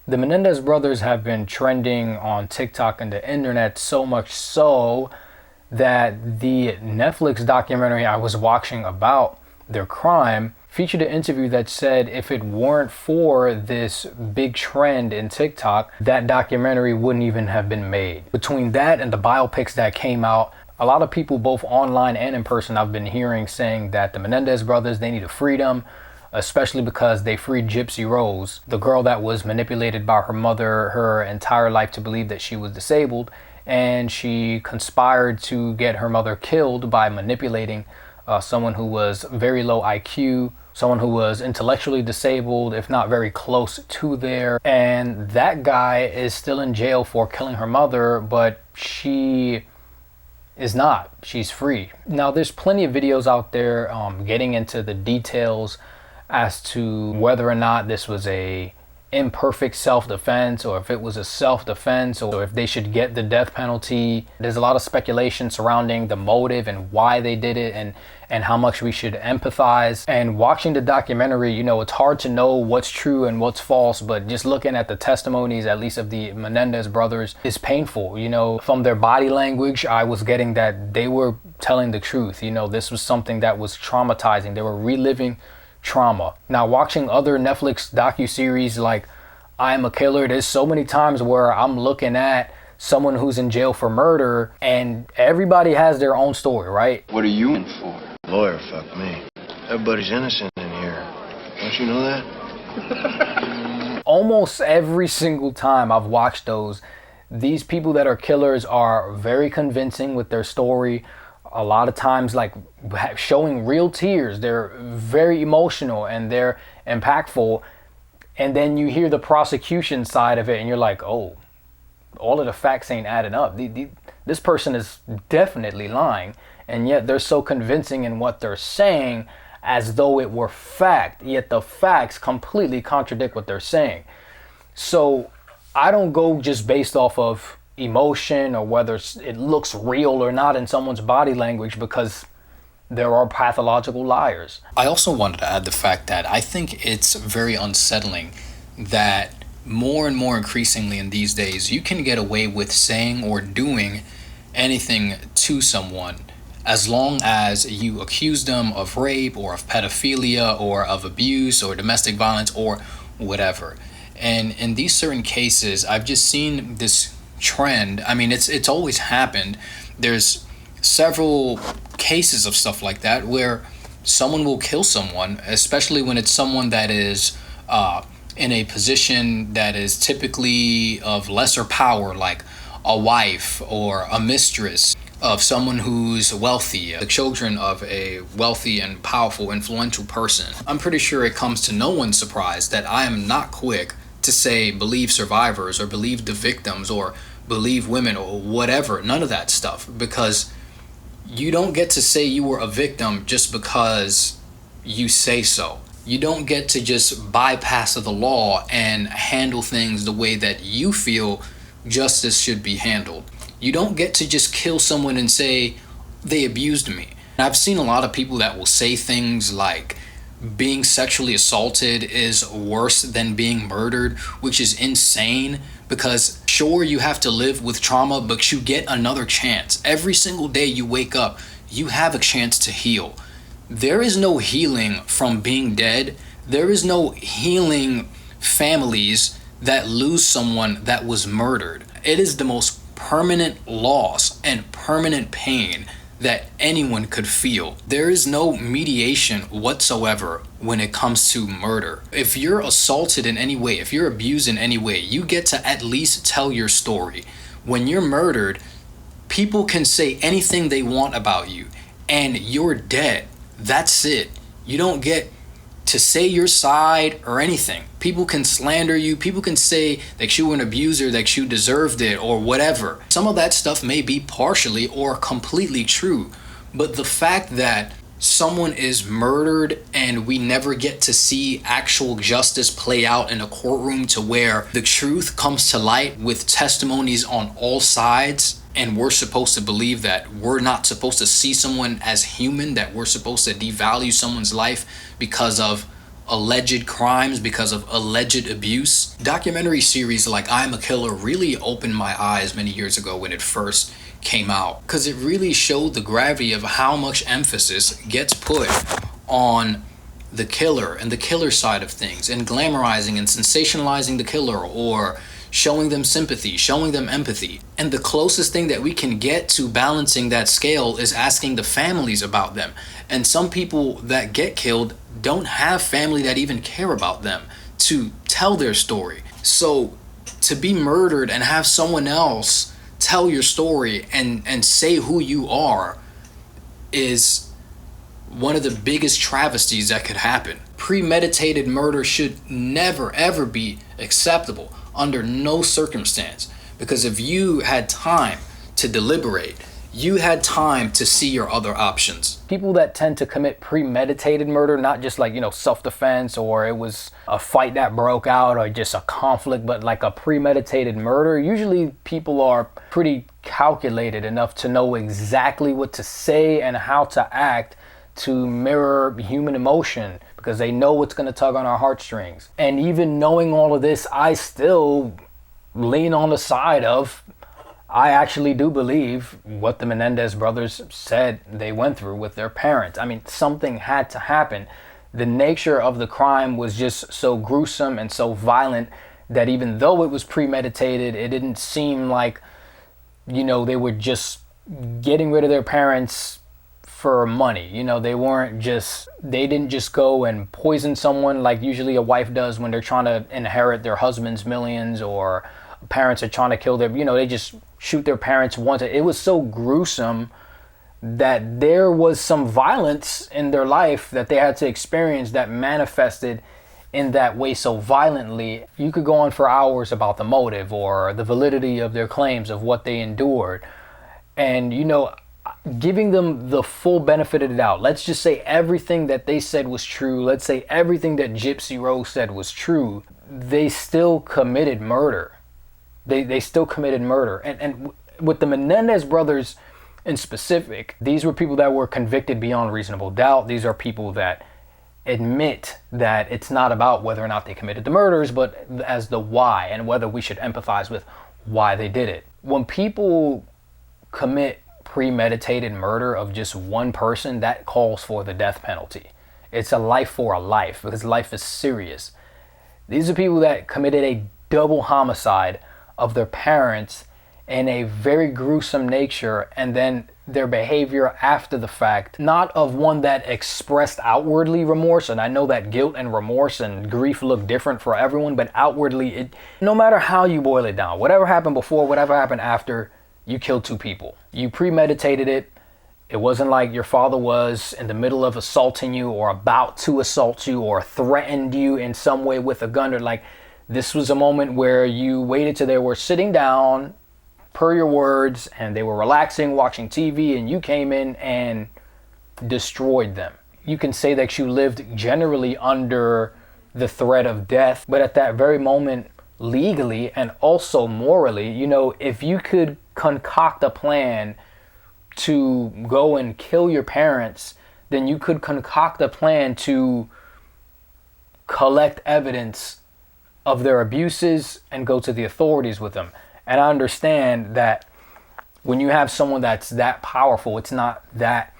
The Menendez brothers have been trending on TikTok and the internet so much so that the Netflix documentary I was watching about their crime featured an interview that said if it weren't for this big trend in TikTok, that documentary wouldn't even have been made. Between that and the biopics that came out, a lot of people both online and in person I've been hearing saying that the Menendez brothers, they need a freedom, especially because they freed Gypsy Rose, the girl that was manipulated by her mother her entire life to believe that she was disabled, and she conspired to get her mother killed by manipulating someone who was very low IQ, someone who was intellectually disabled, if not very close to there. And that guy is still in jail for killing her mother, but she is not. She's free. Now, there's plenty of videos out there getting into the details as to whether or not this was a imperfect self-defense, or if it was a self-defense, or if they should get the death penalty. There's a lot of speculation surrounding the motive and why they did it, and how much we should empathize. And watching the documentary, it's hard to know what's true and what's false, but just looking at the testimonies, at least of the Menendez brothers, is painful. From their body language, I was getting that they were telling the truth. This was something that was traumatizing. They were reliving trauma. Now, watching other Netflix docuseries like I Am a Killer, there's so many times where I'm looking at someone who's in jail for murder and everybody has their own story, right? What are you in for? Lawyer, fuck me. Everybody's innocent in here. Don't you know that? Almost every single time I've watched those, these people that are killers are very convincing with their story. A lot of times, like, showing real tears. They're very emotional and they're impactful. And then you hear the prosecution side of it and you're like, oh, all of the facts ain't adding up. This person is definitely lying. And yet they're so convincing in what they're saying as though it were fact. Yet the facts completely contradict what they're saying. So I don't go just based off of emotion or whether it looks real or not in someone's body language, because there are pathological liars. I also wanted to add the fact that I think it's very unsettling that more and more increasingly in these days, you can get away with saying or doing anything to someone as long as you accuse them of rape or of pedophilia or of abuse or domestic violence or whatever. And in these certain cases, I've just seen this trend. I mean, it's always happened. There's several cases of stuff like that where someone will kill someone, especially when it's someone that is in a position that is typically of lesser power, like a wife or a mistress of someone who's wealthy, the children of a wealthy and powerful, influential person. I'm pretty sure it comes to no one's surprise that I am not quick to say believe survivors or believe the victims or believe women or whatever, none of that stuff, because you don't get to say you were a victim just because you say so. You don't get to just bypass the law and handle things the way that you feel justice should be handled. You don't get to just kill someone and say they abused me. I've seen a lot of people that will say things like being sexually assaulted is worse than being murdered, which is insane, because sure, you have to live with trauma, but you get another chance. Every single day you wake up, you have a chance to heal. There is no healing from being dead. There is no healing families that lose someone that was murdered. It is the most permanent loss and permanent pain that anyone could feel. There is no mediation whatsoever when it comes to murder. If you're assaulted in any way, if you're abused in any way, you get to at least tell your story. When you're murdered, people can say anything they want about you, and you're dead. That's it. You don't get to say your side or anything. People can slander you. People can say that you were an abuser, that you deserved it, or whatever. Some of that stuff may be partially or completely true, but the fact that someone is murdered and we never get to see actual justice play out in a courtroom to where the truth comes to light with testimonies on all sides, and we're supposed to believe that we're not supposed to see someone as human, that we're supposed to devalue someone's life because of alleged crimes because of alleged abuse. Documentary series like I'm a Killer really opened my eyes many years ago when it first came out, because it really showed the gravity of how much emphasis gets put on the killer and the killer side of things, and glamorizing and sensationalizing the killer, or showing them sympathy, showing them empathy. And the closest thing that we can get to balancing that scale is asking the families about them. And some people that get killed don't have family that even care about them to tell their story. So to be murdered and have someone else tell your story and say who you are is one of the biggest travesties that could happen. Premeditated murder should never ever be acceptable under no circumstance, because if you had time to deliberate, you had time to see your other options. People that tend to commit premeditated murder, not just like, self-defense, or it was a fight that broke out, or just a conflict, but like a premeditated murder, usually people are pretty calculated enough to know exactly what to say and how to act to mirror human emotion, because they know what's going to tug on our heartstrings. And even knowing all of this, I still lean on the side of, I actually do believe what the Menendez brothers said they went through with their parents. I mean, something had to happen. The nature of the crime was just so gruesome and so violent that even though it was premeditated, it didn't seem like, they were just getting rid of their parents for money. They didn't just go and poison someone like usually a wife does when they're trying to inherit their husband's millions, or parents are trying to kill they just shoot their parents once. It was so gruesome that there was some violence in their life that they had to experience that manifested in that way so violently. You could go on for hours about the motive or the validity of their claims of what they endured. And giving them the full benefit of the doubt. Let's just say everything that they said was true. Let's say everything that Gypsy Rose said was true. They still committed murder. They still committed murder. And with the Menendez brothers in specific, these were people that were convicted beyond reasonable doubt. These are people that admit that it's not about whether or not they committed the murders, but as the why, and whether we should empathize with why they did it. When people commit premeditated murder of just one person, that calls for the death penalty. It's a life for a life, because life is serious. These are people that committed a double homicide of their parents in a very gruesome nature, and then their behavior after the fact, not of one that expressed outwardly remorse. And I know that guilt and remorse and grief look different for everyone, but outwardly, no matter how you boil it down, whatever happened before, whatever happened after, you killed two people. You premeditated it. It wasn't like your father was in the middle of assaulting you, or about to assault you, or threatened you in some way with a gun. Or like, this was a moment where you waited till they were sitting down, per your words, and they were relaxing, watching TV, and you came in and destroyed them. You can say that you lived generally under the threat of death, but at that very moment, legally and also morally, if you could concoct a plan to go and kill your parents, then you could concoct a plan to collect evidence of their abuses and go to the authorities with them. And I understand that when you have someone that's that powerful, it's not that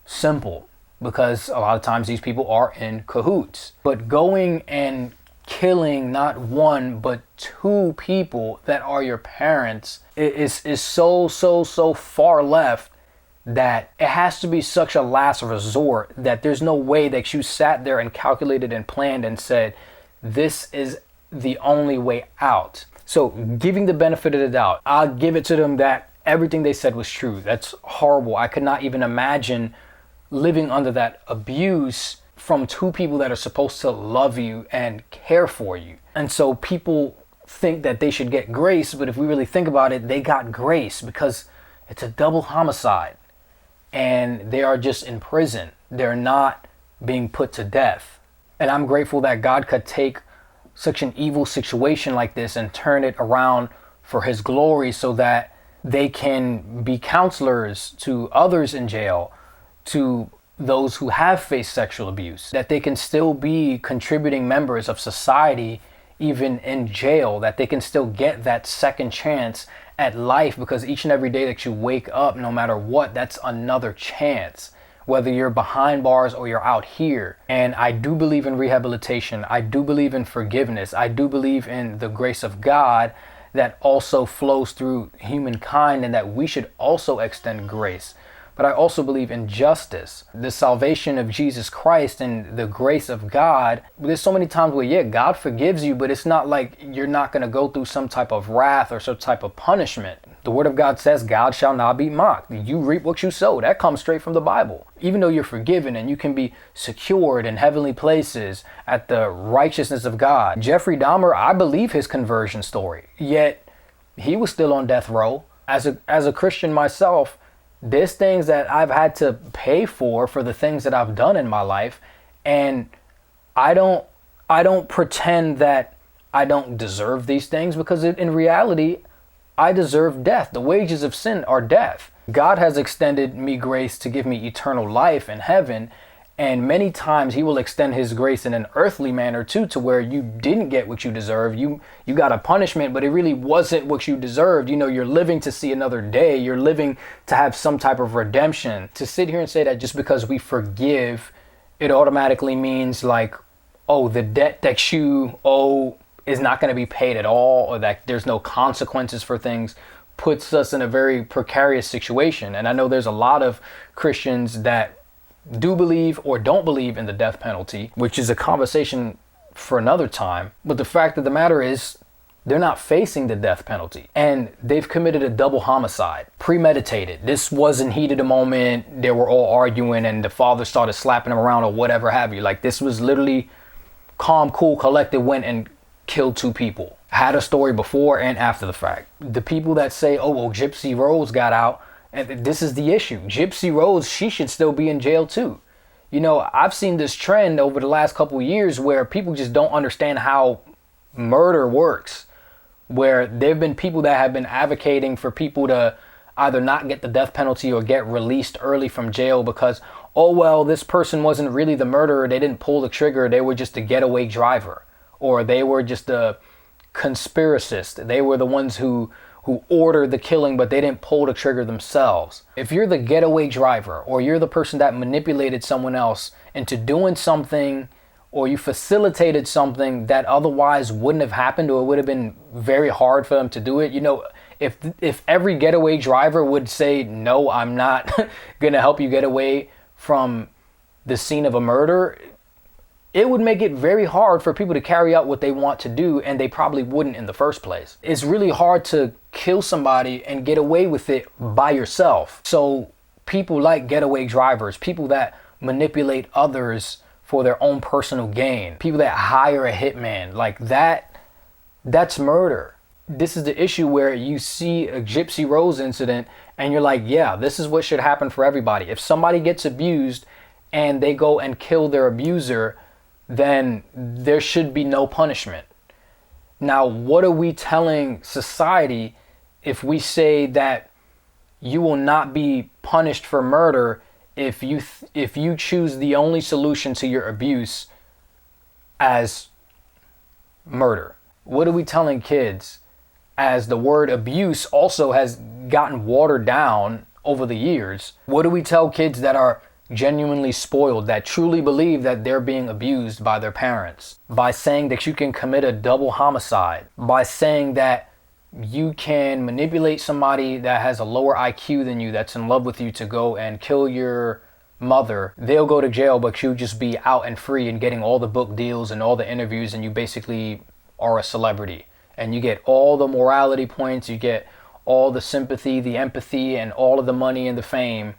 simple, because a lot of times these people are in cahoots. But going and killing not one but two people that are your parents is so far left that it has to be such a last resort that there's no way that you sat there and calculated and planned and said, this is the only way out. So giving the benefit of the doubt, I'll give it to them that everything they said was true. That's horrible. I could not even imagine living under that abuse from two people that are supposed to love you and care for you. And so people think that they should get grace, but if we really think about it, they got grace because it's a double homicide and they are just in prison. They're not being put to death. And I'm grateful that God could take such an evil situation like this and turn it around for his glory, so that they can be counselors to others in jail, to those who have faced sexual abuse, that they can still be contributing members of society even in jail, that they can still get that second chance at life, because each and every day that you wake up, no matter what, that's another chance, whether you're behind bars or you're out here. And I do believe in rehabilitation. I do believe in forgiveness. I do believe in the grace of God that also flows through humankind, and that we should also extend grace. But I also believe in justice, the salvation of Jesus Christ and the grace of God. There's so many times where, yeah, God forgives you, but it's not like you're not going to go through some type of wrath or some type of punishment. The word of God says, God shall not be mocked. You reap what you sow. That comes straight from the Bible. Even though you're forgiven and you can be secured in heavenly places at the righteousness of God. Jeffrey Dahmer, I believe his conversion story, yet he was still on death row. As a Christian myself, there's things that I've had to pay for the things that I've done in my life. And I don't pretend that I don't deserve these things, because in reality, I deserve death. The wages of sin are death. God has extended me grace to give me eternal life in heaven. And many times he will extend his grace in an earthly manner too, to where you didn't get what you deserve. You got a punishment, but it really wasn't what you deserved. You know, you're living to see another day. You're living to have some type of redemption. To sit here and say that just because we forgive, it automatically means like, oh, the debt that you owe is not going to be paid at all, or that there's no consequences for things, puts us in a very precarious situation. And I know there's a lot of Christians that do believe or don't believe in the death penalty, which is a conversation for another time. But the fact of the matter is, they're not facing the death penalty, and they've committed a double homicide, premeditated. This wasn't heated a moment. They were all arguing and the father started slapping him around or whatever have you. Like, this was literally calm, cool, collected, went and killed 2 people. Had a story before and after the fact. The people that say, oh, well, Gypsy Rose got out, and this is the issue. Gypsy Rose, she should still be in jail too. You know, I've seen this trend over the last couple of years where people just don't understand how murder works. Where there have been people that have been advocating for people to either not get the death penalty or get released early from jail because, oh, well, this person wasn't really the murderer. They didn't pull the trigger. They were just a getaway driver. Or they were just a conspiracist. They were the ones who ordered the killing, but they didn't pull the trigger themselves. If you're the getaway driver, or you're the person that manipulated someone else into doing something, or you facilitated something that otherwise wouldn't have happened, or it would have been very hard for them to do it. You know, if every getaway driver would say, no, I'm not going to help you get away from the scene of a murder, it would make it very hard for people to carry out what they want to do, and they probably wouldn't in the first place. It's really hard to kill somebody and get away with it by yourself. So people like getaway drivers, people that manipulate others for their own personal gain, people that hire a hitman, like that's murder. This is the issue where you see a Gypsy Rose incident and you're like, yeah, this is what should happen for everybody. If somebody gets abused and they go and kill their abuser, then there should be no punishment. Now, what are we telling society if we say that you will not be punished for murder if you choose the only solution to your abuse as murder? What are we telling kids, as the word abuse also has gotten watered down over the years? What do we tell kids that are genuinely spoiled, that truly believe that they're being abused by their parents, by saying that you can commit a double homicide, by saying that you can manipulate somebody that has a lower IQ than you, that's in love with you, to go and kill your mother? They'll go to jail, but you just be out and free and getting all the book deals and all the interviews, and you basically are a celebrity, and you get all the morality points, you get all the sympathy, the empathy, and all of the money and the fame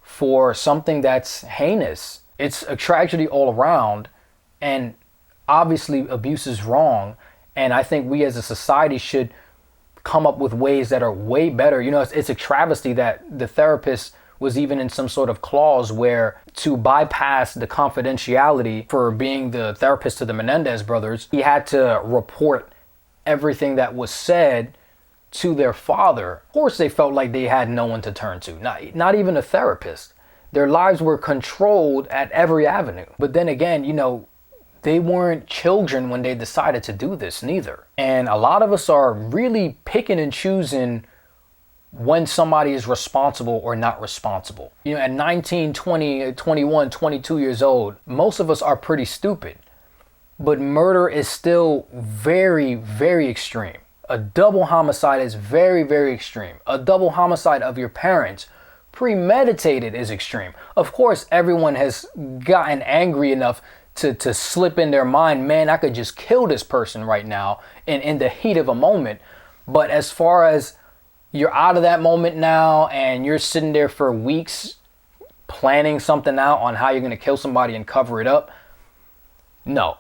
for something that's heinous. It's a tragedy all around, and obviously abuse is wrong, and I think we as a society should come up with ways that are way better. You know, it's a travesty that the therapist was even in some sort of clause where, to bypass the confidentiality for being the therapist to the Menendez brothers, he had to report everything that was said to their father. Of course, they felt like they had no one to turn to, not even a therapist. Their lives were controlled at every avenue. But then again, you know, they weren't children when they decided to do this neither. And a lot of us are really picking and choosing when somebody is responsible or not responsible. You know, at 19, 20, 21, 22 years old, most of us are pretty stupid. But murder is still very, very extreme. A double homicide is very, very extreme. A double homicide of your parents, premeditated, is extreme. Of course, everyone has gotten angry enough to slip in their mind, man, I could just kill this person right now in the heat of a moment. But as far as you're out of that moment now and you're sitting there for weeks planning something out on how you're going to kill somebody and cover it up, no.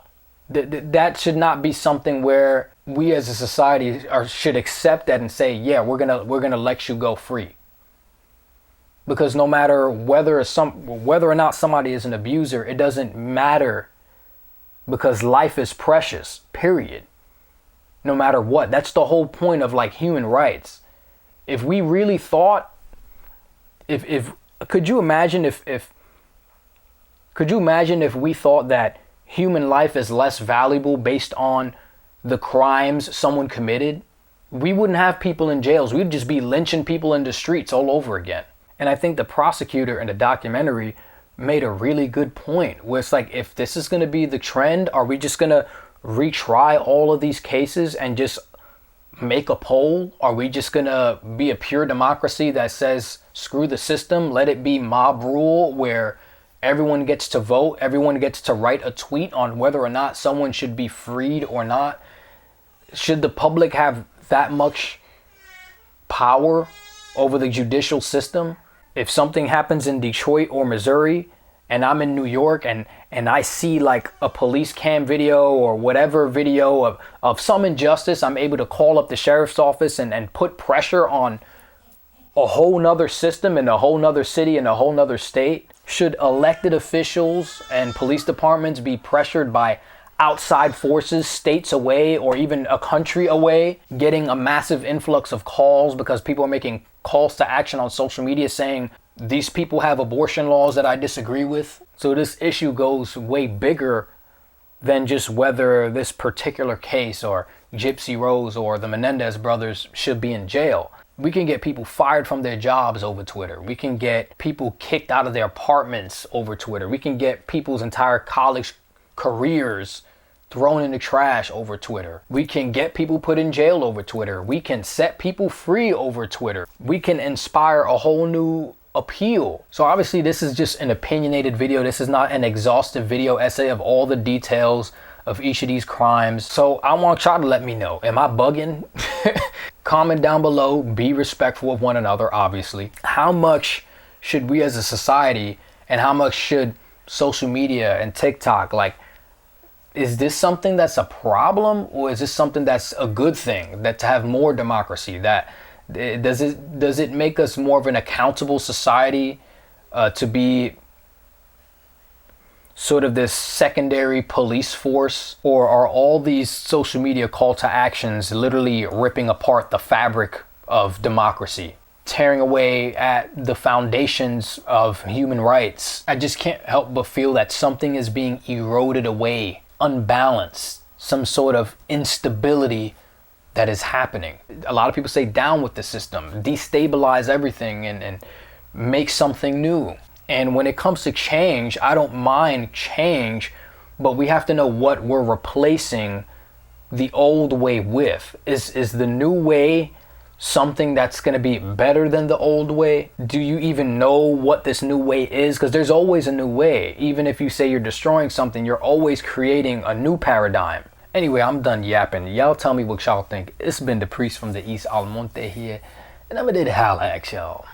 That should not be something where we as a society should accept that and say, yeah, we're gonna let you go free. Because no matter whether or not somebody is an abuser, it doesn't matter, because life is precious, period. No matter what. That's the whole point of like human rights. If we really thought, could you imagine if we thought that human life is less valuable based on the crimes someone committed? We wouldn't have people in jails. We'd just be lynching people in the streets all over again. And I think the prosecutor in the documentary made a really good point, where it's like, if this is going to be the trend, are we just going to retry all of these cases and just make a poll? Are we just going to be a pure democracy that says, screw the system, let it be mob rule, where everyone gets to vote, everyone gets to write a tweet on whether or not someone should be freed or not? Should the public have that much power over the judicial system? If something happens in Detroit or Missouri and I'm in New York and I see like a police cam video or whatever video of some injustice, I'm able to call up the sheriff's office and put pressure on a whole nother system in a whole nother city in a whole nother state. Should elected officials and police departments be pressured by outside forces, states away or even a country away, getting a massive influx of calls because people are making calls to action on social media saying these people have abortion laws that I disagree with? So this issue goes way bigger than just whether this particular case or Gypsy Rose or the Menendez brothers should be in jail. We can get people fired from their jobs over Twitter. We can get people kicked out of their apartments over Twitter. We can get people's entire college careers thrown in the trash over Twitter. We can get people put in jail over Twitter. We can set people free over Twitter. We can inspire a whole new appeal. So obviously this is just an opinionated video. This is not an exhaustive video essay of all the details of each of these crimes. So I want y'all to let me know. Am I bugging? Comment down below. Be respectful of one another, obviously. How much should we as a society, and how much should social media and TikTok, like, is this something that's a problem, or is this something that's a good thing, that to have more democracy? That does it make us more of an accountable society, to be sort of this secondary police force? Or are all these social media call to actions literally ripping apart the fabric of democracy, tearing away at the foundations of human rights? I just can't help but feel that something is being eroded away, unbalanced, some sort of instability that is happening. A lot of people say down with the system, destabilize everything and make something new. And when it comes to change, I don't mind change, but we have to know what we're replacing the old way with. Is the new way something that's going to be better than the old way? Do you even know what this new way is? Because there's always a new way. Even if you say you're destroying something, you're always creating a new paradigm. Anyway, I'm done yapping. Y'all tell me what y'all think. It's been the priest from the East, Almonte here, and I'm gonna holla at y'all.